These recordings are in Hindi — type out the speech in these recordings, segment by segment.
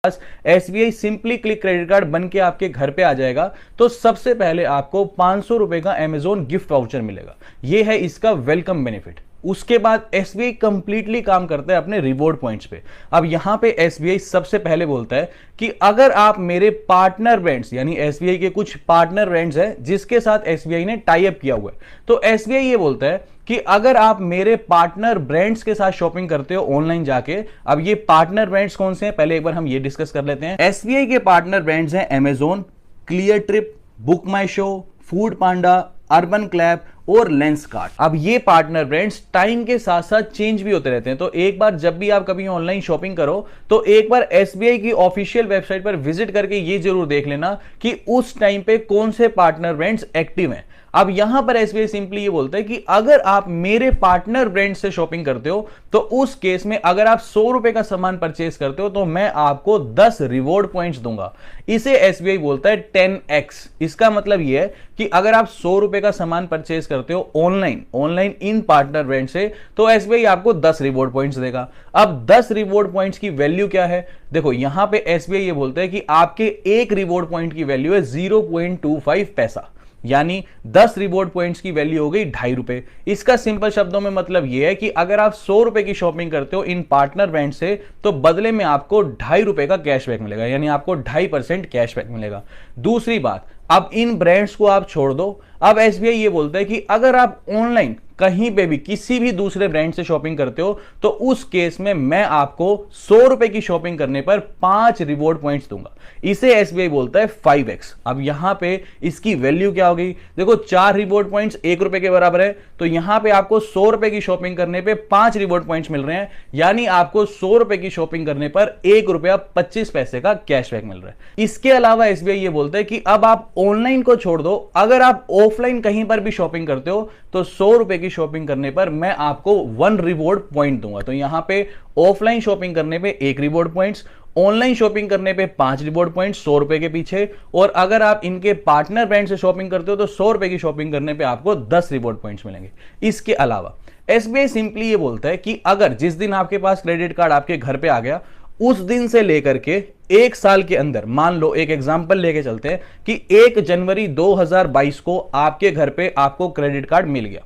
SBI simply click credit card बन के आपके घर पे आ जाएगा तो सबसे पहले आपको 500 रुपए का अमेजोन गिफ्ट वाउचर मिलेगा। यह है इसका वेलकम बेनिफिट। उसके बाद एसबीआई कंप्लीटली काम करता है अपने रिवॉर्ड पॉइंट्स पे। अब यहां पे एसबीआई सबसे पहले बोलता है कि अगर आप मेरे पार्टनर ब्रांड्स यानी एसबीआई के कुछ पार्टनर ब्रांड्स हैं जिसके साथ एसबीआई ने टाई अप किया हुआ है, तो एसबीआई ये बोलता है कि अगर आप मेरे पार्टनर ब्रांड्स के साथ शॉपिंग करते हो ऑनलाइन जाके। अब ये पार्टनर ब्रांड्स कौन से हैं, पहले एक बार हम ये डिस्कस कर लेते हैं। एसबीआई के पार्टनर ब्रांड्स हैं अमेजोन, क्लियर ट्रिप, बुक माई शो, फूड पांडा, अर्बन क्लैब और लेंसकार्ट। अब ये पार्टनर ब्रांड्स टाइम के साथ साथ चेंज भी होते रहते हैं, तो एक बार जब भी आप कभी ऑनलाइन शॉपिंग करो तो एक बार एसबीआई की ऑफिशियल वेबसाइट पर विजिट करके ये जरूर देख लेना कि उस टाइम पे कौन से पार्टनर ब्रांड्स एक्टिव हैं। अब यहां पर एसबीआई सिंपली ये बोलता है कि अगर आप मेरे पार्टनर ब्रांड से शॉपिंग करते हो तो उस केस में अगर आप 100 रुपए का सामान परचेस करते हो तो मैं आपको 10 रिवॉर्ड पॉइंट्स दूंगा। इसे एसबीआई बोलता है 10x। इसका मतलब यह है कि अगर आप 100 रुपए का सामान परचेस करते हो ऑनलाइन इन पार्टनर ब्रांड से तो एसबीआई आपको 10 रिवॉर्ड पॉइंट्स देगा। अब 10 रिवॉर्ड पॉइंट्स की वैल्यू क्या है, देखो यहां पे एसबीआई ये बोलता है कि आपके एक रिवॉर्ड पॉइंट की वैल्यू है 0.25 पैसा, यानी 10 रिवॉर्ड पॉइंट्स की वैल्यू हो गई 2.5 रुपए। इसका सिंपल शब्दों में मतलब यह है कि अगर आप 100 रुपए की शॉपिंग करते हो इन पार्टनर ब्रांड से तो बदले में आपको 2.5 रुपए का कैशबैक मिलेगा, यानी आपको 2.5% कैशबैक मिलेगा। दूसरी बात, अब इन ब्रांड्स को आप छोड़ दो। अब एसबीआई ये बोलता है कि अगर आप ऑनलाइन कहीं पे भी किसी भी दूसरे ब्रांड से शॉपिंग करते हो तो उस केस में मैं आपको 100 रुपए की शॉपिंग करने पर 5 रिवॉर्ड पॉइंट्स दूंगा। इसे एसबीआई बोलता है 5x। अब यहां पे इसकी वैल्यू क्या हो गई, देखो 4 रिवॉर्ड पॉइंट्स 1 रुपए के बराबर है, तो यहां पे आपको 100 रुपए की शॉपिंग करने पे 5 रिवॉर्ड पॉइंट्स मिल रहे हैं, यानी आपको 100 रुपए की शॉपिंग करने पर 1 रुपया 25 पैसे का कैशबैक मिल रहा है। इसके अलावा एसबीआई ये बोलता है कि अब आप ऑनलाइन को छोड़ दो, अगर आप ऑफलाइन कहीं पर भी शॉपिंग करते हो तो 100 रुपए की शॉपिंग करने पर मैं आपको 1 रिवॉर्ड पॉइंट दूंगा। तो यहां पे ऑफलाइन शॉपिंग करने पे 1 रिवॉर्ड पॉइंट्स, ऑनलाइन शॉपिंग करने पे 5 रिवॉर्ड पॉइंट्स 100 रुपए के पीछे, और अगर आप इनके पार्टनर ब्रांड से शॉपिंग करते हो तो 100 रुपए की शॉपिंग करने पे आपको 10 रिवॉर्ड पॉइंट्स मिलेंगे। इसके अलावा एसबीआई सिंपली ये बोलता है कि अगर जिस दिन आपके पास क्रेडिट कार्ड आपके घर पे आ गया उस दिन से लेकर के 1 साल के अंदर, मान लो एक एग्जांपल लेके चलते हैं कि 1 जनवरी 2022 को आपके घर पे आपको क्रेडिट कार्ड मिल गया,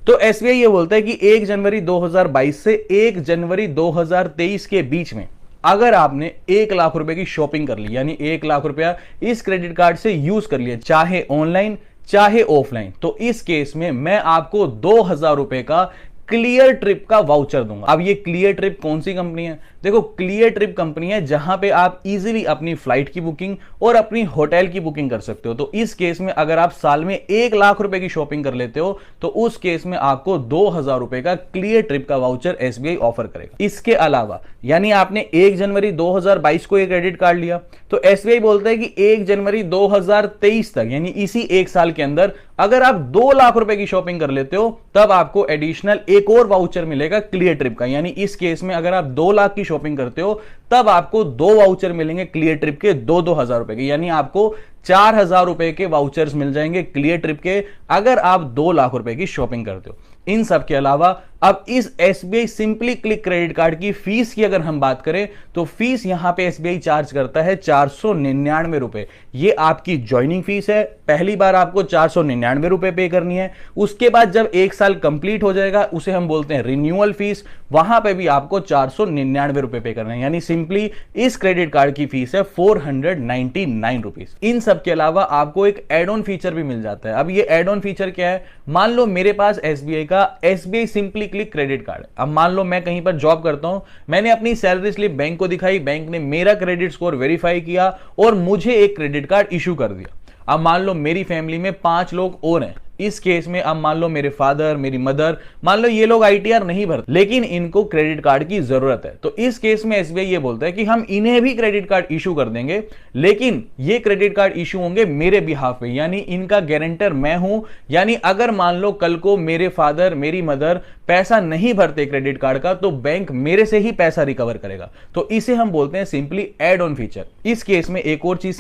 तो एसबीआई ये बोलता है कि 1 जनवरी 2022 से 1 जनवरी 2023 के बीच में अगर आपने 1 लाख रुपए की शॉपिंग कर ली, यानी 1 लाख रुपया इस क्रेडिट कार्ड से यूज कर लिया, चाहे ऑनलाइन चाहे ऑफलाइन, तो इस केस में मैं आपको 2000 रुपए का क्लियर ट्रिप का वाउचर दूंगा। अब ये क्लियर ट्रिप कौन सी कंपनी है, देखो क्लियर ट्रिप कंपनी है जहां पे आप इजीली अपनी फ्लाइट की बुकिंग और अपनी होटल की बुकिंग कर सकते हो। तो इस केस में अगर आप साल में 1 लाख रुपए की शॉपिंग कर लेते हो तो उस केस में आपको 2000 रुपए का क्लियर ट्रिप का वाउचर एसबीआई ऑफर करेगा। इसके अलावा यानी आपने 1 जनवरी 2022 को ये क्रेडिट कार्ड लिया तो एसबीआई बोलता है कि 1 जनवरी 2023 तक, यानी इसी 1 साल के अंदर अगर आप 2 लाख रुपए की शॉपिंग कर लेते हो तब आपको एडिशनल एक और वाउचर मिलेगा क्लियर ट्रिप का। यानी इस केस में अगर आप 2 लाख की शॉपिंग करते हो तब आपको 2 वाउचर मिलेंगे क्लियर ट्रिप के 2-2 हजार रुपए के, यानी आपको 4000 रुपए के वाउचर्स मिल जाएंगे क्लियर ट्रिप के अगर आप 2 लाख रुपए की शॉपिंग करते हो। इन सब के अलावा अब इस SBI simply click credit card की फीस की अगर हम बात करें तो फीस यहां पे एसबीआई चार्ज करता है 499 रुपए। ये आपकी ज्वाइनिंग फीस है, पहली बार आपको 499 रुपए पे करनी है। उसके बाद जब 1 साल कंप्लीट हो जाएगा उसे हम बोलते हैं रिन्यूअल फीस, वहां पे भी आपको 499 रुपए पे करना है, यानी सिंपली इस क्रेडिट कार्ड की फीस है 499 रुपीज। इन सब के अलावा आपको एक एड ऑन फीचर भी मिल जाता है। अब ये एड ऑन फीचर क्या है, मान लो मेरे पास एसबीआई का SBI simply click credit card है। अब मान लो मैं कहीं पर जॉब करता हूं, मैंने अपनी सैलरी स्लिप बैंक को दिखाई, बैंक ने मेरा क्रेडिट स्कोर वेरीफाई किया और मुझे एक क्रेडिट कार्ड इशू कर दिया। अब मान लो मेरी फैमिली में 5 लोग और हैं, इस केस में अब मान लो मेरे फादर, मेरी मदर, मान लो ये लोग आईटीआर नहीं भरते लेकिन इनको क्रेडिट कार्ड की जरूरत है, तो इस केस में एसबीआई ये बोलता है कि हम इन्हें भी क्रेडिट कार्ड इशू कर देंगे, लेकिन ये क्रेडिट कार्ड इशू होंगे मेरे बिहाफ पे, यानी इनका गारंटर मैं हूं। यानी अगर मान लो कल को मेरे फादर, मेरी मदर पैसा नहीं भरते क्रेडिट कार्ड का तो बैंक मेरे से ही पैसा रिकवर करेगा। तो इसे हम बोलते हैं सिंपली एड ऑन फीचर। इस केस में एक और चीज